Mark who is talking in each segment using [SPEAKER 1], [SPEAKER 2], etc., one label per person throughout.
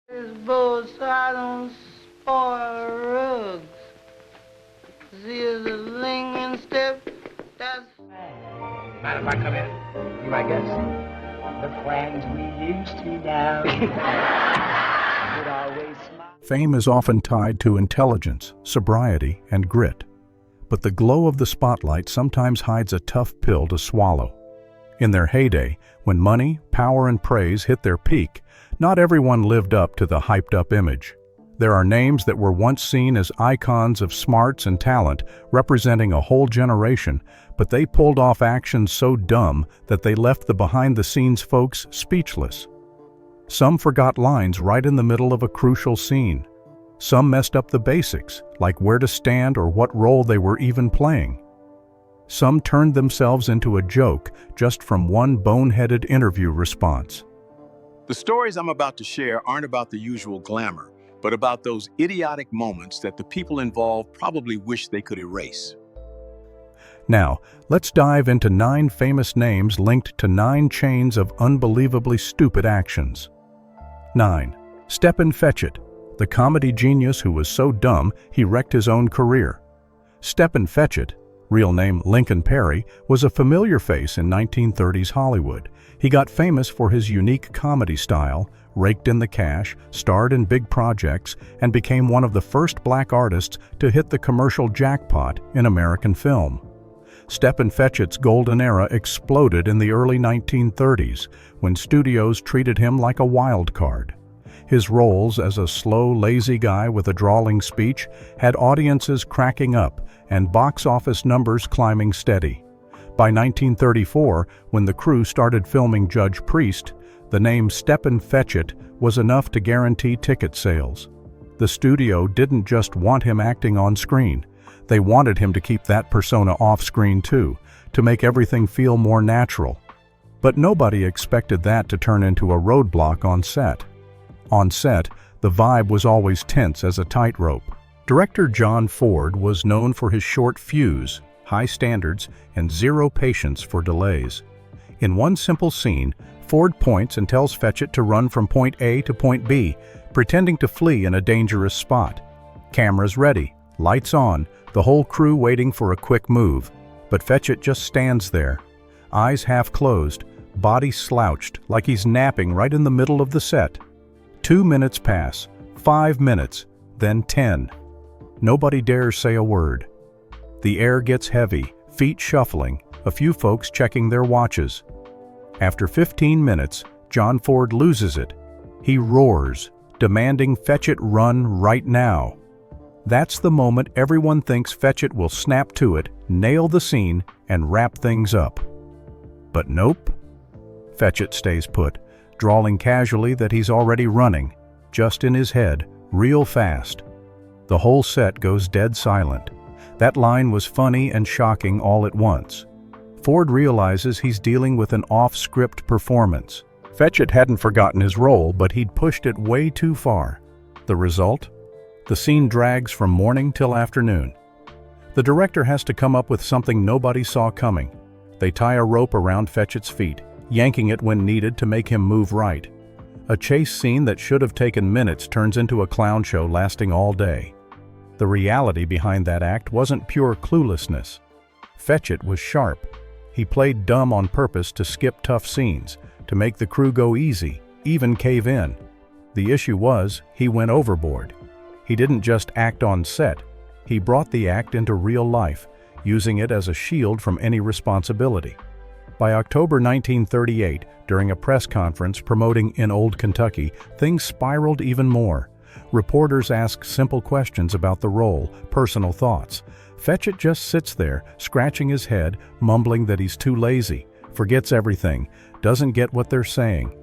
[SPEAKER 1] This boat so I don't spoil rugs. See the lingering step, that's...
[SPEAKER 2] Mind if I come in? Be my guest. The friends we used to know would always smile.
[SPEAKER 3] Fame is often tied to intelligence, sobriety, and grit. But the glow of the spotlight sometimes hides a tough pill to swallow. In their heyday, when money, power, and praise hit their peak, not everyone lived up to the hyped-up image. There are names that were once seen as icons of smarts and talent, representing a whole generation, but they pulled off actions so dumb that they left the behind-the-scenes folks speechless. Some forgot lines right in the middle of a crucial scene. Some messed up the basics, like where to stand or what role they were even playing. Some turned themselves into a joke just from one boneheaded interview response.
[SPEAKER 4] The stories I'm about to share aren't about the usual glamour, but about those idiotic moments that the people involved probably wish they could erase.
[SPEAKER 3] Now, let's dive into 9 famous names linked to 9 chains of unbelievably stupid actions. 9. Stepin Fetchit, the comedy genius who was so dumb he wrecked his own career. Stepin Fetchit, real name Lincoln Perry, was a familiar face in 1930s Hollywood. He got famous for his unique comedy style, raked in the cash, starred in big projects, and became one of the first black artists to hit the commercial jackpot in American film. Stepin Fetchit's golden era exploded in the early 1930s, when studios treated him like a wild card. His roles as a slow, lazy guy with a drawling speech had audiences cracking up and box office numbers climbing steady. By 1934, when the crew started filming Judge Priest, the name Stepin Fetchit was enough to guarantee ticket sales. The studio didn't just want him acting on screen. They wanted him to keep that persona off-screen too, to make everything feel more natural. But nobody expected that to turn into a roadblock on set. On set, the vibe was always tense as a tightrope. Director John Ford was known for his short fuse, high standards, and zero patience for delays. In one simple scene, Ford points and tells Fetchit to run from point A to point B, pretending to flee in a dangerous spot. Cameras ready, lights on, the whole crew waiting for a quick move. But Fetchit just stands there, eyes half closed, body slouched like he's napping right in the middle of the set. 2 minutes pass, 5 minutes, then 10. Nobody dares say a word. The air gets heavy, feet shuffling, a few folks checking their watches. After 15 minutes, John Ford loses it. He roars, demanding Fetchit run right now. That's the moment everyone thinks Fetchit will snap to it, nail the scene, and wrap things up. But nope. Fetchit stays put, drawling casually that he's already running, just in his head, real fast. The whole set goes dead silent. That line was funny and shocking all at once. Ford realizes he's dealing with an off-script performance. Fetchit hadn't forgotten his role, but he'd pushed it way too far. The result? The scene drags from morning till afternoon. The director has to come up with something nobody saw coming. They tie a rope around Fetchit's feet, yanking it when needed to make him move right. A chase scene that should have taken minutes turns into a clown show lasting all day. The reality behind that act wasn't pure cluelessness. Fetchit was sharp. He played dumb on purpose to skip tough scenes, to make the crew go easy, even cave in. The issue was, he went overboard. He didn't just act on set. He brought the act into real life, using it as a shield from any responsibility. By October 1938, during a press conference promoting In Old Kentucky, things spiraled even more. Reporters ask simple questions about the role, personal thoughts. Fetchit just sits there, scratching his head, mumbling that he's too lazy, forgets everything, doesn't get what they're saying.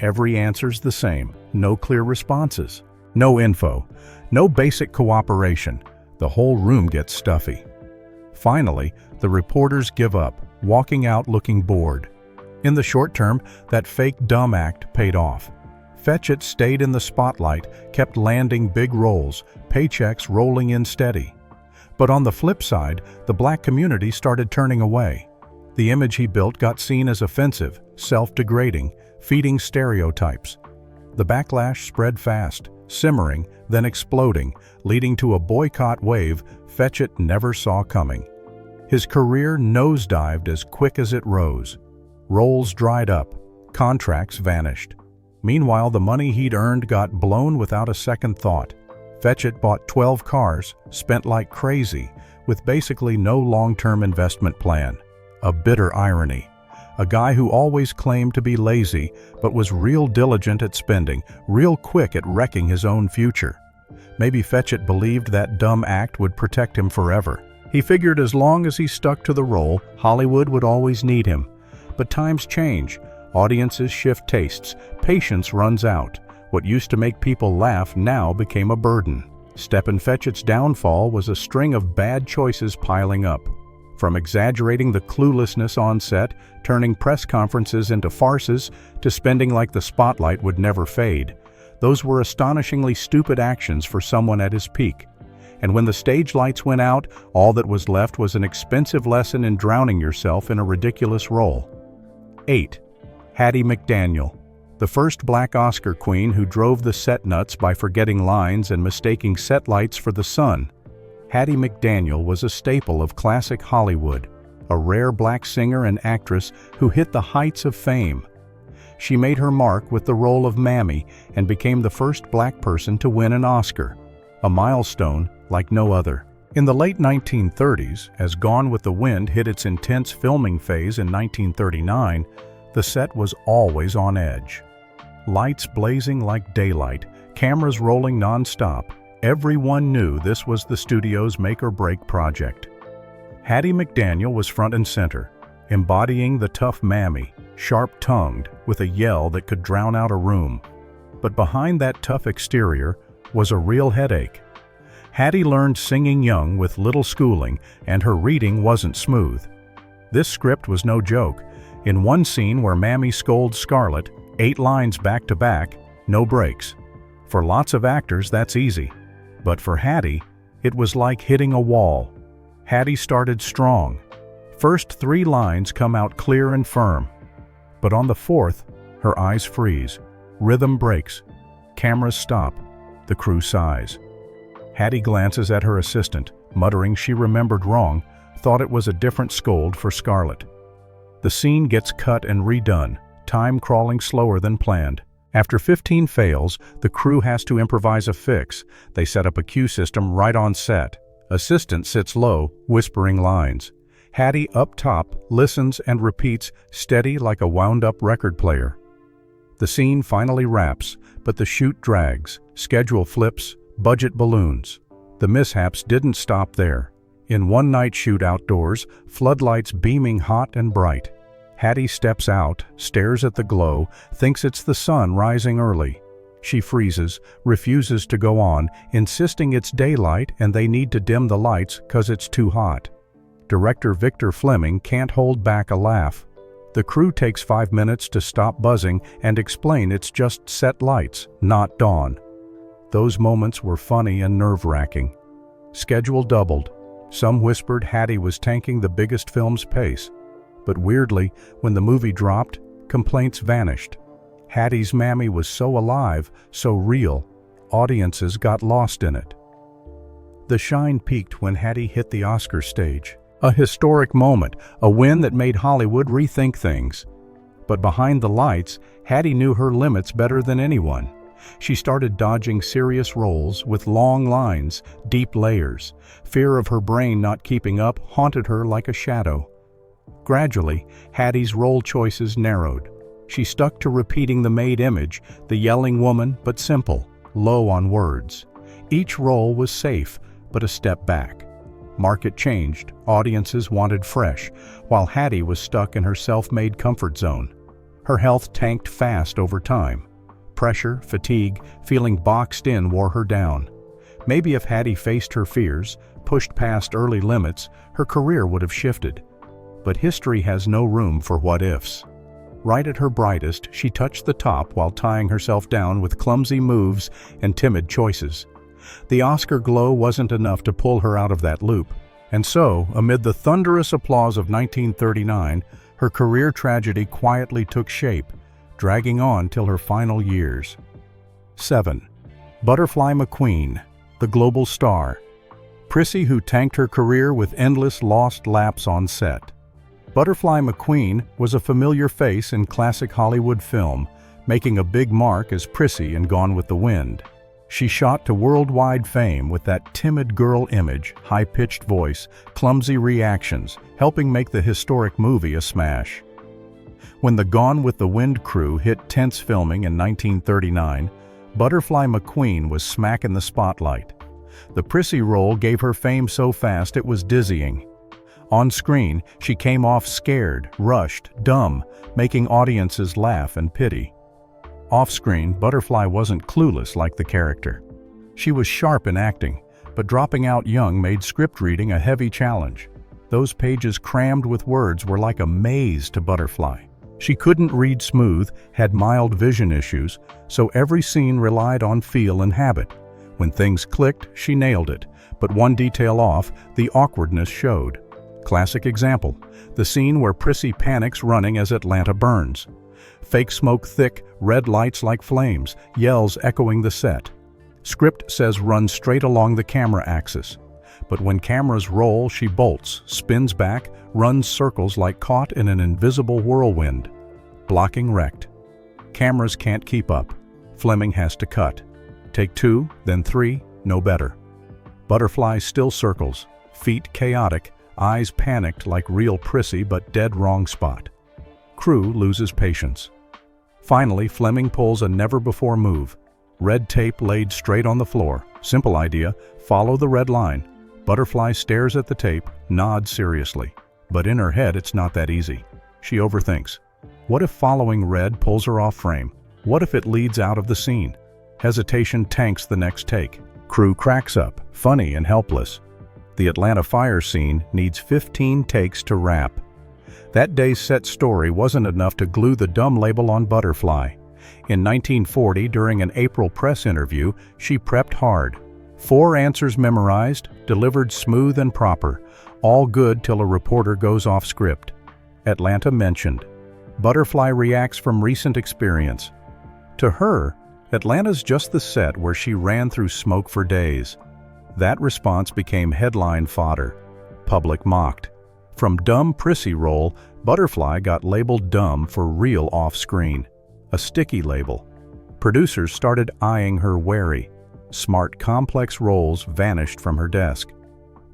[SPEAKER 3] Every answer's the same, no clear responses, no info, no basic cooperation. The whole room gets stuffy. Finally, the reporters give up, walking out looking bored. In the short term, that fake dumb act paid off. Fetchit stayed in the spotlight, kept landing big roles, paychecks rolling in steady. But on the flip side, the black community started turning away. The image he built got seen as offensive, self-degrading, feeding stereotypes. The backlash spread fast, simmering, then exploding, leading to a boycott wave Fetchit never saw coming. His career nosedived as quick as it rose. Roles dried up, contracts vanished. Meanwhile, the money he'd earned got blown without a second thought. Fetchit bought 12 cars, spent like crazy, with basically no long-term investment plan. A bitter irony. A guy who always claimed to be lazy, but was real diligent at spending, real quick at wrecking his own future. Maybe Fetchit believed that dumb act would protect him forever. He figured as long as he stuck to the role, Hollywood would always need him. But times change. Audiences shift tastes. Patience runs out. What used to make people laugh now became a burden. Stepin Fetchit's downfall was a string of bad choices piling up. From exaggerating the cluelessness on set, turning press conferences into farces, to spending like the spotlight would never fade. Those were astonishingly stupid actions for someone at his peak. And when the stage lights went out, all that was left was an expensive lesson in drowning yourself in a ridiculous role. 8. Hattie McDaniel, the first black Oscar queen who drove the set nuts by forgetting lines and mistaking set lights for the sun. Hattie McDaniel was a staple of classic Hollywood, a rare black singer and actress who hit the heights of fame. She made her mark with the role of Mammy and became the first black person to win an Oscar, a milestone like no other. In the late 1930s, as Gone with the Wind hit its intense filming phase in 1939, the set was always on edge. Lights blazing like daylight, cameras rolling non-stop. Everyone knew this was the studio's make-or-break project. Hattie McDaniel was front and center, embodying the tough Mammy, sharp-tongued, with a yell that could drown out a room. But behind that tough exterior was a real headache. Hattie learned singing young with little schooling, and her reading wasn't smooth. This script was no joke. In one scene where Mammy scolds Scarlett, 8 lines back-to-back, no breaks. For lots of actors, that's easy. But for Hattie, it was like hitting a wall. Hattie started strong. First 3 lines come out clear and firm. But on the 4th, her eyes freeze. Rhythm breaks. Cameras stop. The crew sighs. Hattie glances at her assistant, muttering she remembered wrong, thought it was a different scold for Scarlett. The scene gets cut and redone, time crawling slower than planned. After 15 fails, the crew has to improvise a fix. They set up a cue system right on set. Assistant sits low, whispering lines. Hattie, up top, listens and repeats, steady like a wound-up record player. The scene finally wraps, but the shoot drags, schedule flips, budget balloons. The mishaps didn't stop there. In one night shoot outdoors, floodlights beaming hot and bright. Hattie steps out, stares at the glow, thinks it's the sun rising early. She freezes, refuses to go on, insisting it's daylight and they need to dim the lights 'cause it's too hot. Director Victor Fleming can't hold back a laugh. The crew takes 5 minutes to stop buzzing and explain it's just set lights, not dawn. Those moments were funny and nerve-wracking. Schedule doubled. Some whispered Hattie was tanking the biggest film's pace. But weirdly, when the movie dropped, complaints vanished. Hattie's Mammy was so alive, so real, audiences got lost in it. The shine peaked when Hattie hit the Oscar stage. A historic moment, a win that made Hollywood rethink things. But behind the lights, Hattie knew her limits better than anyone. She started dodging serious roles with long lines, deep layers. Fear of her brain not keeping up haunted her like a shadow. Gradually, Hattie's role choices narrowed. She stuck to repeating the made image, the yelling woman, but simple, low on words. Each role was safe, but a step back. Market changed, audiences wanted fresh, while Hattie was stuck in her self-made comfort zone. Her health tanked fast over time. Pressure, fatigue, feeling boxed in wore her down. Maybe if Hattie faced her fears, pushed past early limits, her career would have shifted. But history has no room for what-ifs. Right at her brightest, she touched the top while tying herself down with clumsy moves and timid choices. The Oscar glow wasn't enough to pull her out of that loop. And so, amid the thunderous applause of 1939, her career tragedy quietly took shape, dragging on till her final years. 7. Butterfly McQueen, the global star. Prissy who tanked her career with endless lost laps on set. Butterfly McQueen was a familiar face in classic Hollywood film, making a big mark as Prissy in Gone with the Wind. She shot to worldwide fame with that timid girl image, high-pitched voice, clumsy reactions, helping make the historic movie a smash. When the Gone with the Wind crew hit tense filming in 1939, Butterfly McQueen was smack in the spotlight. The Prissy role gave her fame so fast it was dizzying. On screen, she came off scared, rushed, dumb, making audiences laugh and pity. Off-screen, Butterfly wasn't clueless like the character. She was sharp in acting, but dropping out young made script reading a heavy challenge. Those pages crammed with words were like a maze to Butterfly. She couldn't read smooth, had mild vision issues, so every scene relied on feel and habit. When things clicked, she nailed it, but one detail off, the awkwardness showed. Classic example, the scene where Prissy panics running as Atlanta burns. Fake smoke thick, red lights like flames, yells echoing the set. Script says run straight along the camera axis. But when cameras roll, she bolts, spins back, runs circles like caught in an invisible whirlwind. Blocking wrecked. Cameras can't keep up. Fleming has to cut. Take 2, then 3, no better. Butterfly still circles, feet chaotic, eyes panicked like real Prissy but dead wrong spot. Crew loses patience. Finally, Fleming pulls a never-before move. Red tape laid straight on the floor. Simple idea, follow the red line. Butterfly stares at the tape, nods seriously. But in her head, it's not that easy. She overthinks. What if following red pulls her off frame? What if it leads out of the scene? Hesitation tanks the next take. Crew cracks up, funny and helpless. The Atlanta fire scene needs 15 takes to wrap. That day's set story wasn't enough to glue the dumb label on Butterfly. In 1940, during an April press interview, she prepped hard. 4 answers memorized, delivered smooth and proper, all good till a reporter goes off script. Atlanta mentioned. Butterfly reacts from recent experience. To her, Atlanta's just the set where she ran through smoke for days. That response became headline fodder. Public mocked. From dumb Prissy role, Butterfly got labeled dumb for real off-screen. A sticky label. Producers started eyeing her wary. Smart, complex roles vanished from her desk.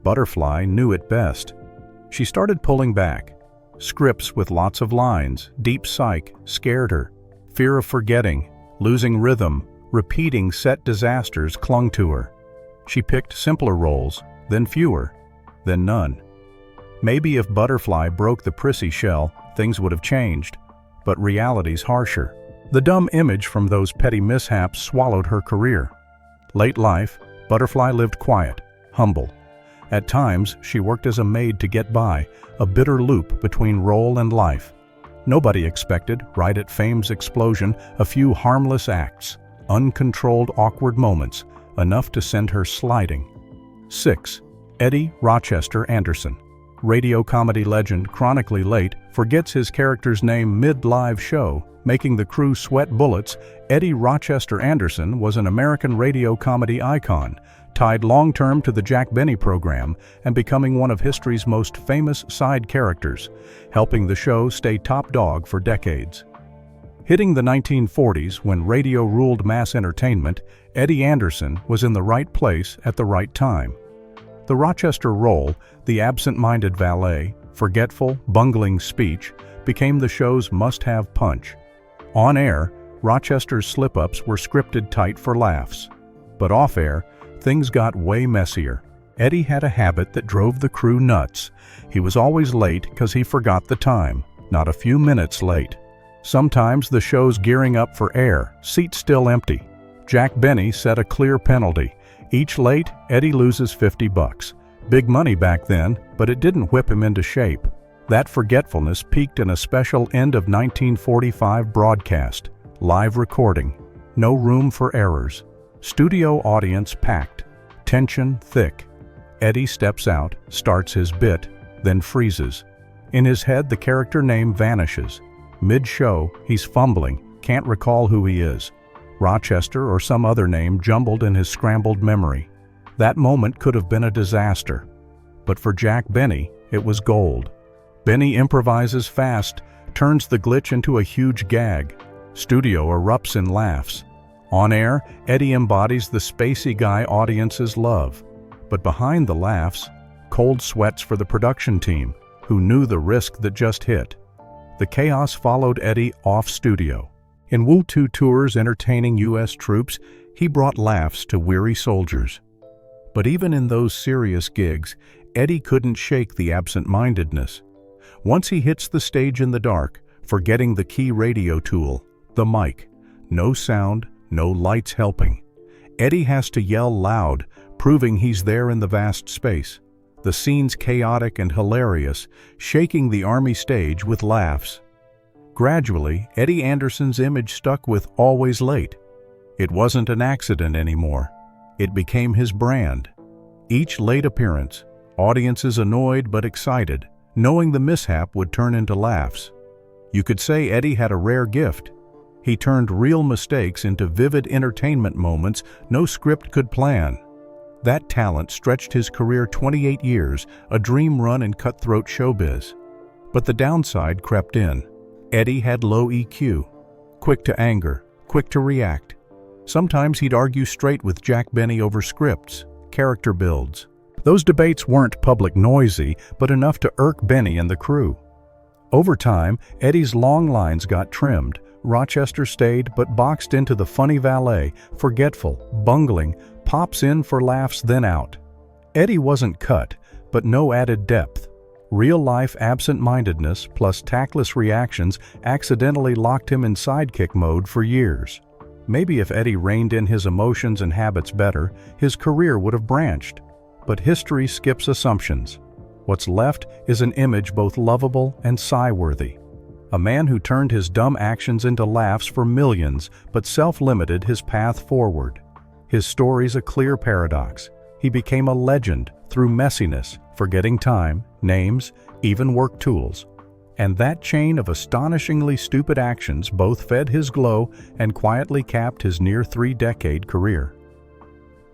[SPEAKER 3] Butterfly knew it best. She started pulling back. Scripts with lots of lines, deep psych, scared her. Fear of forgetting, losing rhythm, repeating set disasters clung to her. She picked simpler roles, then fewer, then none. Maybe if Butterfly broke the Prissy shell, things would have changed. But reality's harsher. The dumb image from those petty mishaps swallowed her career. Late life, Butterfly lived quiet, humble. At times, she worked as a maid to get by, a bitter loop between role and life. Nobody expected, right at fame's explosion, a few harmless acts, uncontrolled awkward moments, enough to send her sliding. 6. Eddie Rochester Anderson. Radio comedy legend chronically late forgets his character's name mid-live show, making the crew sweat bullets. Eddie Rochester Anderson was an American radio comedy icon, tied long-term to the Jack Benny program and becoming one of history's most famous side characters, helping the show stay top dog for decades. Hitting the 1940s when radio ruled mass entertainment, Eddie Anderson was in the right place at the right time. The Rochester role, the absent-minded valet, forgetful, bungling speech, became the show's must-have punch. On air, Rochester's slip-ups were scripted tight for laughs. But off-air, things got way messier. Eddie had a habit that drove the crew nuts. He was always late because he forgot the time, not a few minutes late. Sometimes the show's gearing up for air, seats still empty. Jack Benny set a clear penalty. Each late, Eddie loses $50. Big money back then, but it didn't whip him into shape. That forgetfulness peaked in a special end of 1945 broadcast. Live recording. No room for errors. Studio audience packed. Tension thick. Eddie steps out, starts his bit, then freezes. In his head, the character name vanishes. Mid-show, he's fumbling, can't recall who he is. Rochester, or some other name jumbled in his scrambled memory. That moment could have been a disaster. But for Jack Benny, it was gold. Benny improvises fast, turns the glitch into a huge gag. Studio erupts in laughs. On air, Eddie embodies the spacey guy audiences love. But behind the laughs, cold sweats for the production team, who knew the risk that just hit. The chaos followed Eddie off studio. In Woo-2 tours entertaining U.S. troops, he brought laughs to weary soldiers. But even in those serious gigs, Eddie couldn't shake the absent-mindedness. Once he hits the stage in the dark, forgetting the key radio tool, the mic. No sound, no lights helping. Eddie has to yell loud, proving he's there in the vast space. The scene's chaotic and hilarious, shaking the Army stage with laughs. Gradually, Eddie Anderson's image stuck with "always late." It wasn't an accident anymore. It became his brand. Each late appearance, audiences annoyed but excited, knowing the mishap would turn into laughs. You could say Eddie had a rare gift. He turned real mistakes into vivid entertainment moments no script could plan. That talent stretched his career 28 years, a dream run in cutthroat showbiz. But the downside crept in. Eddie had low EQ, quick to anger, quick to react. Sometimes he'd argue straight with Jack Benny over scripts, character builds. Those debates weren't public noisy, but enough to irk Benny and the crew. Over time, Eddie's long lines got trimmed. Rochester stayed, but boxed into the funny valet, forgetful, bungling, pops in for laughs then out. Eddie wasn't cut, but no added depth. Real-life absent-mindedness plus tactless reactions accidentally locked him in sidekick mode for years. Maybe if Eddie reined in his emotions and habits better, his career would have branched. But history skips assumptions. What's left is an image both lovable and sigh-worthy. A man who turned his dumb actions into laughs for millions, but self-limited his path forward. His story's a clear paradox. He became a legend through messiness, forgetting time, names, even work tools. And that chain of astonishingly stupid actions both fed his glow and quietly capped his near 3-decade career.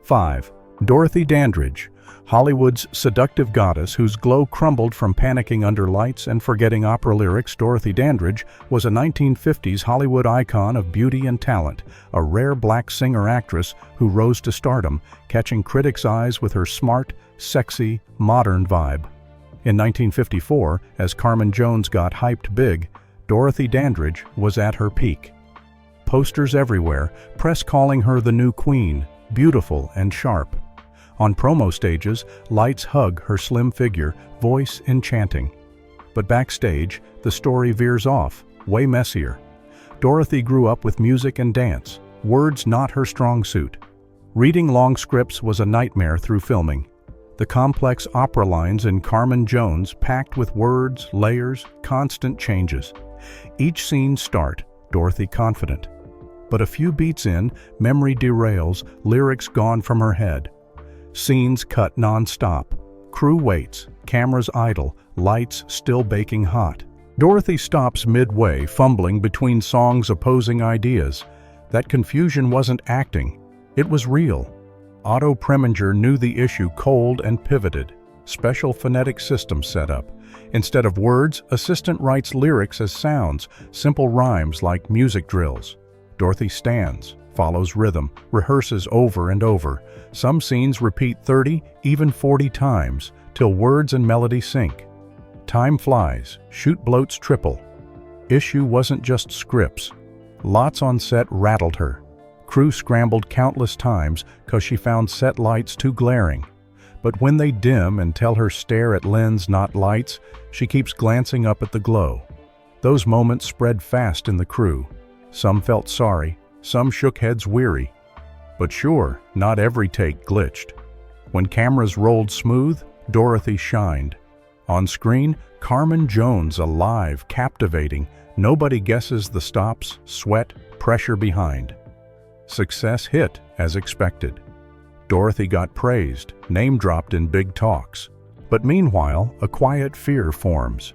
[SPEAKER 3] 5. Dorothy Dandridge, Hollywood's seductive goddess whose glow crumbled from panicking under lights and forgetting opera lyrics. Dorothy Dandridge was a 1950s Hollywood icon of beauty and talent, a rare black singer-actress who rose to stardom, catching critics' eyes with her smart, sexy, modern vibe. In 1954, as Carmen Jones got hyped big, Dorothy Dandridge was at her peak. Posters everywhere, press calling her the new queen, beautiful and sharp. On promo stages, lights hug her slim figure, voice enchanting. But backstage, the story veers off, way messier. Dorothy grew up with music and dance, words not her strong suit. Reading long scripts was a nightmare through filming. The complex opera lines in Carmen Jones packed with words, layers, constant changes. Each scene start, Dorothy confident. But a few beats in, memory derails, lyrics gone from her head. Scenes cut non-stop. Crew waits, cameras idle, lights still baking hot. Dorothy stops midway, fumbling between songs' opposing ideas. That confusion wasn't acting. It was real. Otto Preminger knew the issue cold and pivoted. Special phonetic system set up. Instead of words, assistant writes lyrics as sounds, simple rhymes like music drills. Dorothy stands, follows rhythm, rehearses over and over. Some scenes repeat 30, even 40 times, till words and melody sync. Time flies, shoot bloats triple. Issue wasn't just scripts. Lots on set rattled her. Crew scrambled countless times because she found set lights too glaring. But when they dim and tell her stare at lens, not lights, she keeps glancing up at the glow. Those moments spread fast in the crew. Some felt sorry, some shook heads weary. But sure, not every take glitched. When cameras rolled smooth, Dorothy shined. On screen, Carmen Jones alive, captivating. Nobody guesses the stops, sweat, pressure behind. Success hit as expected. Dorothy got praised, name-dropped in big talks. But meanwhile, a quiet fear forms.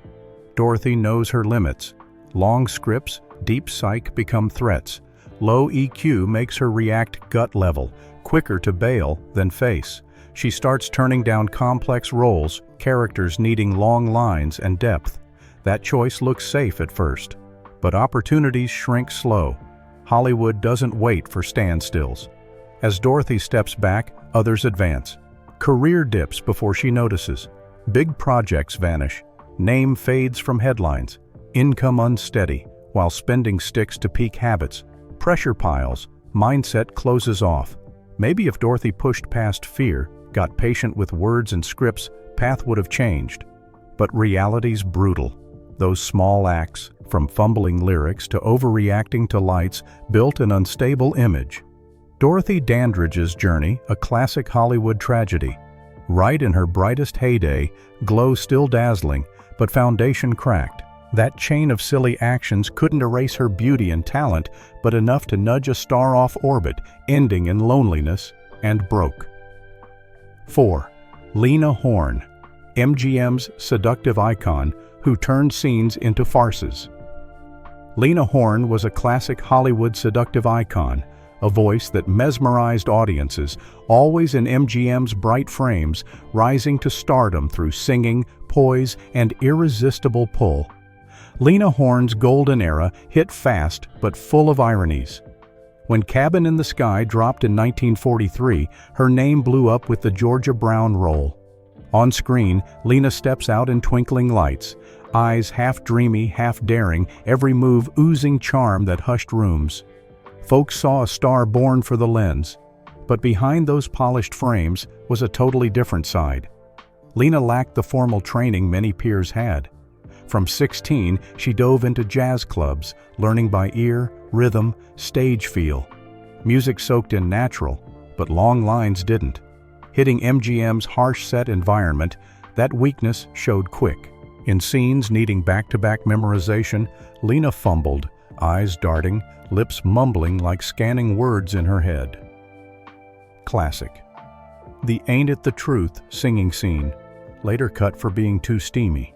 [SPEAKER 3] Dorothy knows her limits. Long scripts, deep psych become threats. Low EQ makes her react gut level, quicker to bail than face. She starts turning down complex roles, characters needing long lines and depth. That choice looks safe at first, but opportunities shrink slow. Hollywood doesn't wait for standstills. As Dorothy steps back, others advance. Career dips before she notices. Big projects vanish. Name fades from headlines. Income unsteady, while spending sticks to peak habits. Pressure piles. Mindset closes off. Maybe if Dorothy pushed past fear, got patient with words and scripts, path would have changed. But reality's brutal. Those small acts, from fumbling lyrics to overreacting to lights, built an unstable image. Dorothy Dandridge's journey, a classic Hollywood tragedy. Right in her brightest heyday, glow still dazzling, but foundation cracked. That chain of silly actions couldn't erase her beauty and talent, but enough to nudge a star off orbit, ending in loneliness and broke. 4. Lena Horne, MGM's seductive icon who turned scenes into farces. Lena Horne was a classic Hollywood seductive icon, a voice that mesmerized audiences, always in MGM's bright frames, rising to stardom through singing, poise, and irresistible pull. Lena Horne's golden era hit fast but full of ironies. When Cabin in the Sky dropped in 1943, her name blew up with the Georgia Brown role. On screen, Lena steps out in twinkling lights, eyes half dreamy, half daring, every move oozing charm that hushed rooms. Folks saw a star born for the lens, but behind those polished frames was a totally different side. Lena lacked the formal training many peers had. From 16, she dove into jazz clubs, learning by ear, rhythm, stage feel. Music soaked in natural, but long lines didn't. Hitting MGM's harsh set environment, that weakness showed quick. In scenes needing back-to-back memorization, Lena fumbled, eyes darting, lips mumbling like scanning words in her head. Classic. The Ain't It the Truth singing scene, later cut for being too steamy.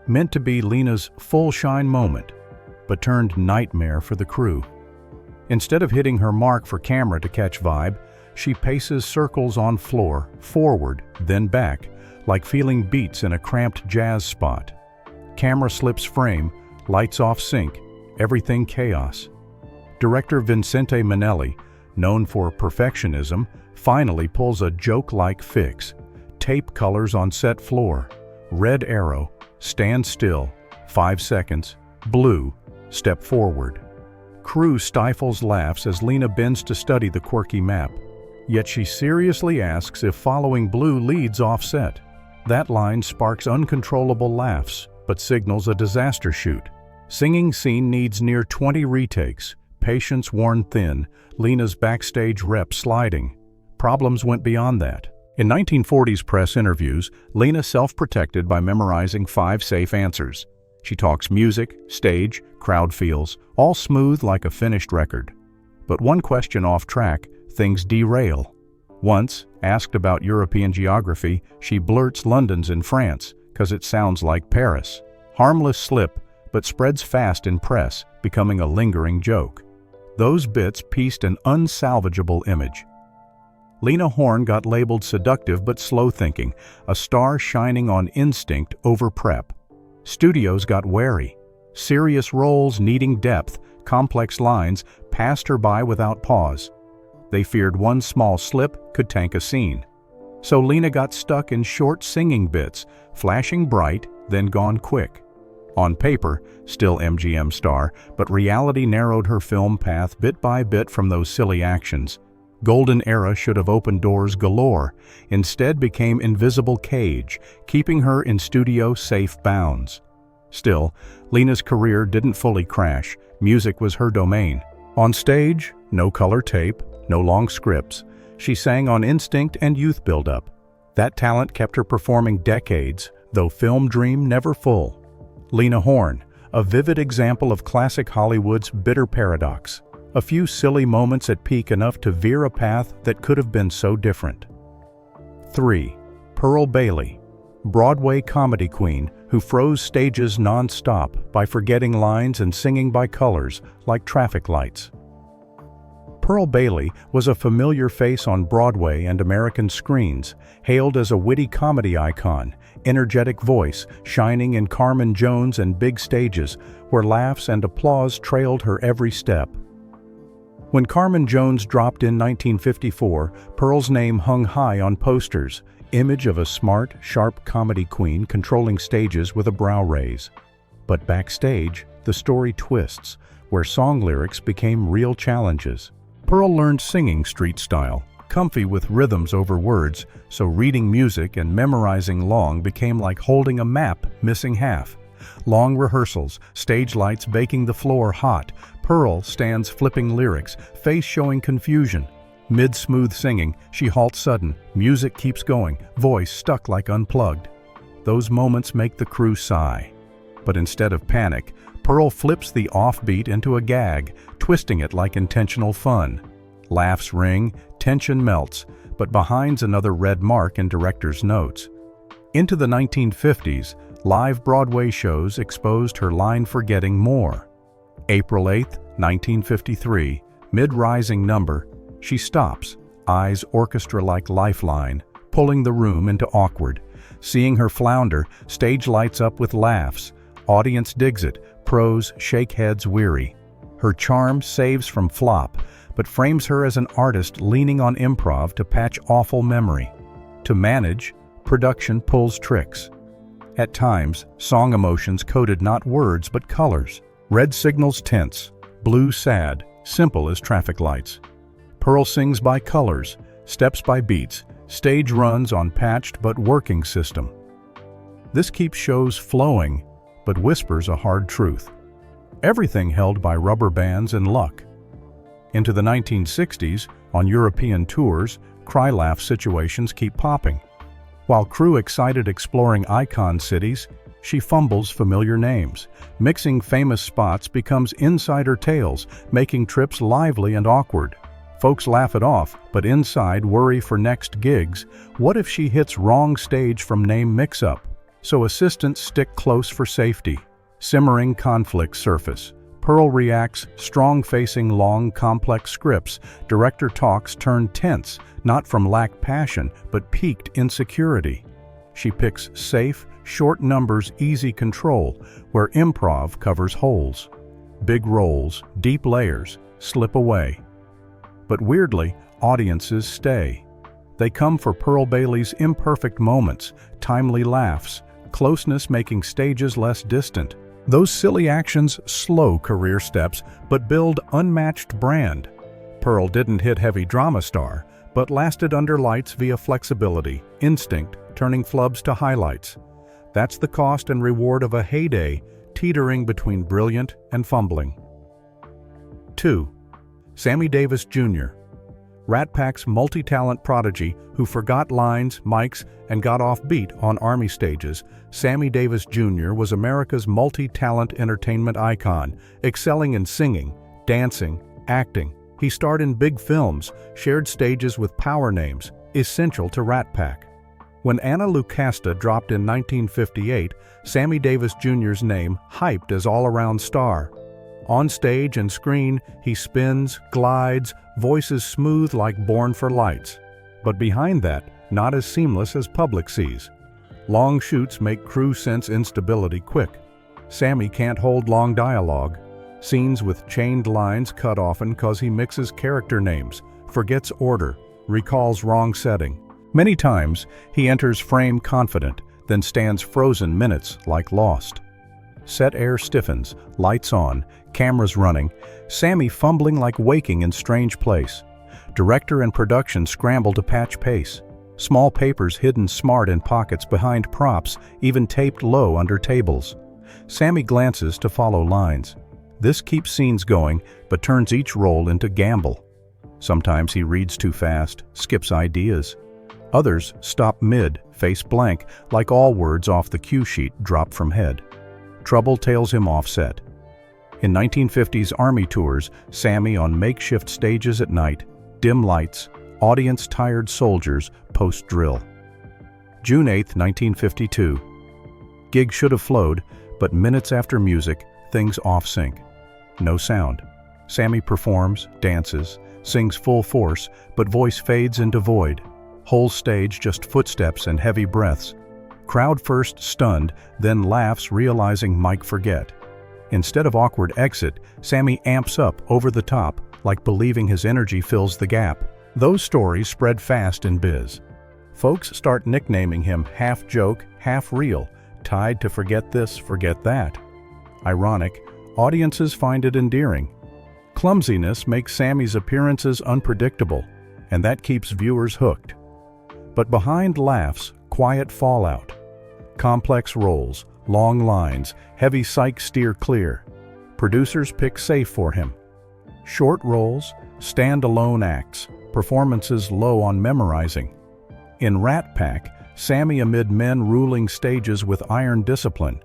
[SPEAKER 3] Meant to be Lena's full shine moment, but turned nightmare for the crew. Instead of hitting her mark for camera to catch vibe, she paces circles on floor, forward, then back, like feeling beats in a cramped jazz spot. Camera slips frame, lights off sync, everything chaos. Director Vincente Minnelli, known for perfectionism, finally pulls a joke-like fix. Tape colors on set floor. Red arrow, stand still, 5 seconds, blue, step forward. Crew stifles laughs as Lena bends to study the quirky map. Yet she seriously asks if following blue leads offset. That line sparks uncontrollable laughs, but signals a disaster shoot. Singing scene needs near 20 retakes, patience worn thin, Lena's backstage rep sliding. Problems went beyond that. In 1940s press interviews, Lena self-protected by memorizing 5 safe answers. She talks music, stage, crowd feels, all smooth like a finished record. But one question off track, things derail. Once, asked about European geography, she blurts London's in France, 'cause it sounds like Paris. Harmless slip, but spreads fast in press, becoming a lingering joke. Those bits pieced an unsalvageable image. Lena Horne got labeled seductive but slow-thinking, a star shining on instinct over prep. Studios got wary. Serious roles needing depth, complex lines, passed her by without pause. They feared one small slip could tank a scene. So Lena got stuck in short singing bits, flashing bright, then gone quick. On paper, still MGM star, but reality narrowed her film path bit by bit from those silly actions. Golden era should have opened doors galore, instead became invisible cage, keeping her in studio safe bounds. Still, Lena's career didn't fully crash. Music was her domain. On stage, no color tape, no long scripts. She sang on instinct and youth buildup. That talent kept her performing decades, though film dream never full. Lena Horne, a vivid example of classic Hollywood's bitter paradox. A few silly moments at peak enough to veer a path that could have been so different. 3. Pearl Bailey, Broadway comedy queen who froze stages non-stop by forgetting lines and singing by colors like traffic lights. Pearl Bailey was a familiar face on Broadway and American screens, hailed as a witty comedy icon, energetic voice, shining in Carmen Jones and big stages, where laughs and applause trailed her every step. When Carmen Jones dropped in 1954, Pearl's name hung high on posters, image of a smart, sharp comedy queen controlling stages with a brow raise. But backstage, the story twists, where song lyrics became real challenges. Pearl learned singing street style, comfy with rhythms over words, so reading music and memorizing long became like holding a map missing half. Long rehearsals, stage lights baking the floor hot, Pearl stands flipping lyrics, face showing confusion. Mid-smooth singing, she halts sudden, music keeps going, voice stuck like unplugged. Those moments make the crew sigh. But instead of panic, Pearl flips the offbeat into a gag, twisting it like intentional fun. Laughs ring, tension melts, but behind's another red mark in director's notes. Into the 1950s, live Broadway shows exposed her line for getting more. April 8, 1953, mid-rising number, she stops, eyes orchestra-like lifeline, pulling the room into awkward. Seeing her flounder, stage lights up with laughs. Audience digs it, pros shake heads weary. Her charm saves from flop, but frames her as an artist leaning on improv to patch awful memory. To manage, production pulls tricks. At times, song emotions coded not words but colors. Red signals tense, blue sad, simple as traffic lights. Pearl sings by colors, steps by beats, stage runs on patched but working system. This keeps shows flowing, but whispers a hard truth. Everything held by rubber bands and luck. Into the 1960s, on European tours, cry-laugh situations keep popping. While crew excited exploring icon cities, she fumbles familiar names. Mixing famous spots becomes insider tales, making trips lively and awkward. Folks laugh it off, but inside worry for next gigs. What if she hits wrong stage from name mix-up? So assistants stick close for safety. Simmering conflicts surface. Pearl reacts, strong-facing long, complex scripts. Director talks turn tense, not from lack passion, but piqued insecurity. She picks safe, short numbers, easy control, where improv covers holes. Big roles, deep layers, slip away. But weirdly, audiences stay. They come for Pearl Bailey's imperfect moments, timely laughs, closeness making stages less distant. Those silly actions slow career steps, but build unmatched brand. Pearl didn't hit heavy drama star, but lasted under lights via flexibility, instinct, turning flubs to highlights. That's the cost and reward of a heyday, teetering between brilliant and fumbling. 2. Sammy Davis Jr. Rat Pack's multi-talent prodigy who forgot lines, mics, and got off beat on Army stages, Sammy Davis Jr. was America's multi-talent entertainment icon, excelling in singing, dancing, acting. He starred in big films, shared stages with power names, essential to Rat Pack. When Anna Lucasta dropped in 1958, Sammy Davis Jr.'s name hyped as all-around star. On stage and screen, he spins, glides, voices smooth like Born for Lights. But behind that, not as seamless as public sees. Long shoots make crew sense instability quick. Sammy can't hold long dialogue. Scenes with chained lines cut often cause he mixes character names, forgets order, recalls wrong setting. Many times, he enters frame confident, then stands frozen minutes like lost. Set air stiffens, lights on, cameras running, Sammy fumbling like waking in strange place. Director and production scramble to patch pace. Small papers hidden smart in pockets behind props, even taped low under tables. Sammy glances to follow lines. This keeps scenes going, but turns each role into gamble. Sometimes he reads too fast, skips ideas. Others stop mid, face blank, like all words off the cue sheet drop from head. Trouble tails him offset. In 1950s Army tours, Sammy on makeshift stages at night, dim lights, audience-tired soldiers post-drill. June 8, 1952. Gig should have flowed, but minutes after music, things off-sync. No sound. Sammy performs, dances, sings full force, but voice fades into void. Whole stage just footsteps and heavy breaths. Crowd first stunned, then laughs realizing mic forget. Instead of awkward exit, Sammy amps up over the top, like believing his energy fills the gap. Those stories spread fast in biz. Folks start nicknaming him half joke, half real, tied to forget this, forget that. Ironic, audiences find it endearing. Clumsiness makes Sammy's appearances unpredictable, and that keeps viewers hooked. But behind laughs, quiet fallout. Complex roles, long lines, heavy psych steer clear. Producers pick safe for him. Short roles, stand-alone acts, performances low on memorizing. In Rat Pack, Sammy amid men ruling stages with iron discipline.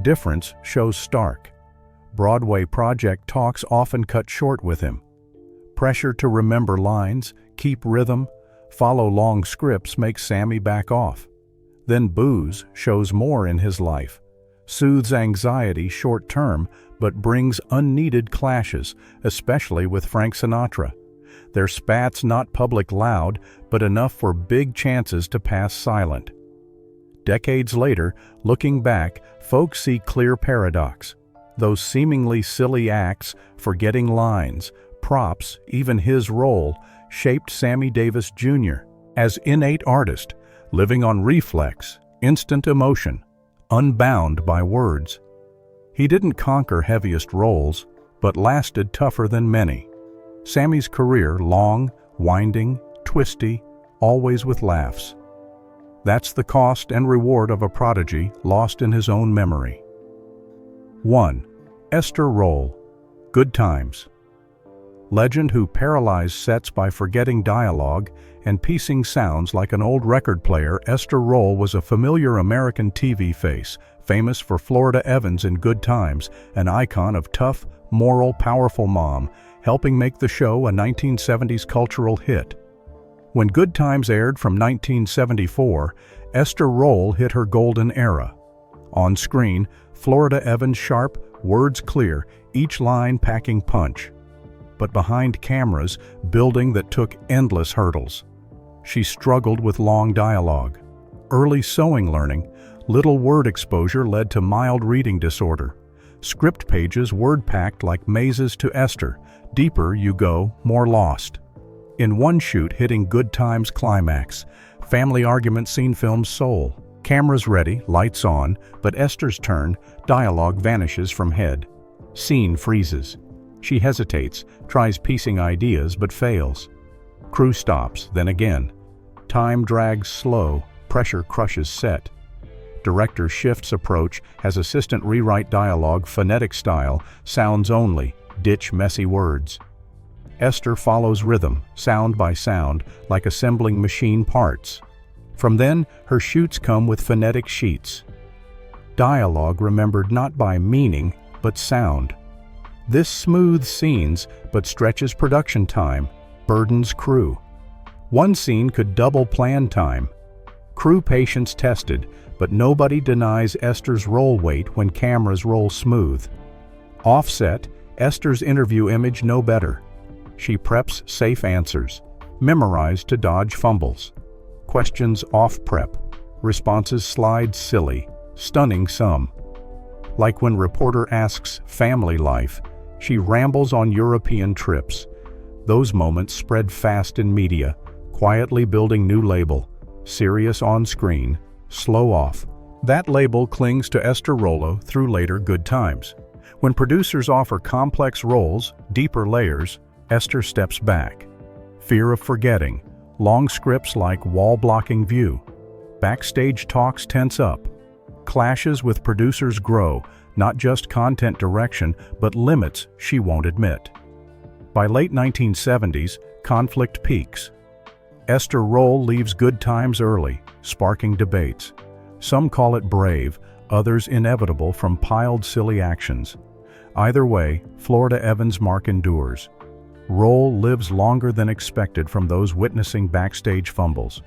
[SPEAKER 3] Difference shows stark. Broadway project talks often cut short with him. Pressure to remember lines, keep rhythm, follow long scripts makes Sammy back off. Then booze shows more in his life. Soothes anxiety short-term, but brings unneeded clashes, especially with Frank Sinatra. Their spats not public loud, but enough for big chances to pass silent. Decades later, looking back, folks see clear paradox. Those seemingly silly acts, forgetting lines, props, even his role, shaped Sammy Davis Jr. as innate artist, living on reflex, instant emotion, unbound by words. He didn't conquer heaviest roles, but lasted tougher than many. Sammy's career long, winding, twisty, always with laughs. That's the cost and reward of a prodigy lost in his own memory. 1. Esther Rolle, Good Times. Legend who paralyzed sets by forgetting dialogue and piecing sounds like an old record player, Esther Rolle was a familiar American TV face, famous for Florida Evans in Good Times, an icon of tough, moral, powerful mom, helping make the show a 1970s cultural hit. When Good Times aired from 1974, Esther Rolle hit her golden era. On screen, Florida Evans sharp, words clear, each line packing punch. But behind cameras, building that took endless hurdles. She struggled with long dialogue. Early sewing learning, little word exposure led to mild reading disorder. Script pages word-packed like mazes to Esther. Deeper you go, more lost. In one shoot hitting Good Times climax, family argument scene films soul. Cameras ready, lights on, but Esther's turn, dialogue vanishes from head. Scene freezes. She hesitates, tries piecing ideas, but fails. Crew stops, then again. Time drags slow, pressure crushes set. Director shifts approach, has assistant rewrite dialogue phonetic style, sounds only, ditch messy words. Esther follows rhythm, sound by sound, like assembling machine parts. From then, her shoots come with phonetic sheets. Dialogue remembered not by meaning, but sound. This smooths scenes, but stretches production time, burdens crew. One scene could double plan time. Crew patience tested, but nobody denies Esther's roll weight when cameras roll smooth. Offset, Esther's interview image no better. She preps safe answers, memorized to dodge fumbles. Questions off prep, responses slide silly, stunning some. Like when reporter asks family life, she rambles on European trips. Those moments spread fast in media, quietly building new label, serious on screen, slow off. That label clings to Esther Rolle through later Good Times. When producers offer complex roles, deeper layers, Esther steps back. Fear of forgetting, long scripts like wall-blocking view. Backstage talks tense up. Clashes with producers grow, not just content direction, but limits she won't admit. By late 1970s, conflict peaks. Esther Rolle leaves Good Times early, sparking debates. Some call it brave, others inevitable from piled silly actions. Either way, Florida Evans' mark endures. Rolle lives longer than expected from those witnessing backstage fumbles.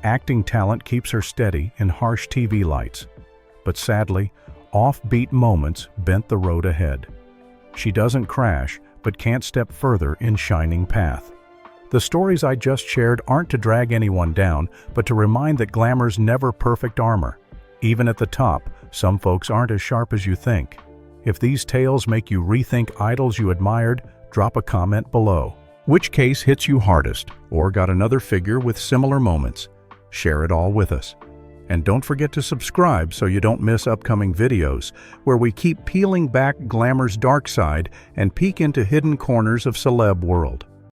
[SPEAKER 3] Acting talent keeps her steady in harsh TV lights. But sadly, offbeat moments bent the road ahead. She doesn't crash, but can't step further in shining path. The stories I just shared aren't to drag anyone down, but to remind that glamour's never perfect armor. Even at the top, some folks aren't as sharp as you think. If these tales make you rethink idols you admired, drop a comment below. Which case hits you hardest, or got another figure with similar moments? Share it all with us. And don't forget to subscribe so you don't miss upcoming videos, where we keep peeling back glamour's dark side and peek into hidden corners of celeb world.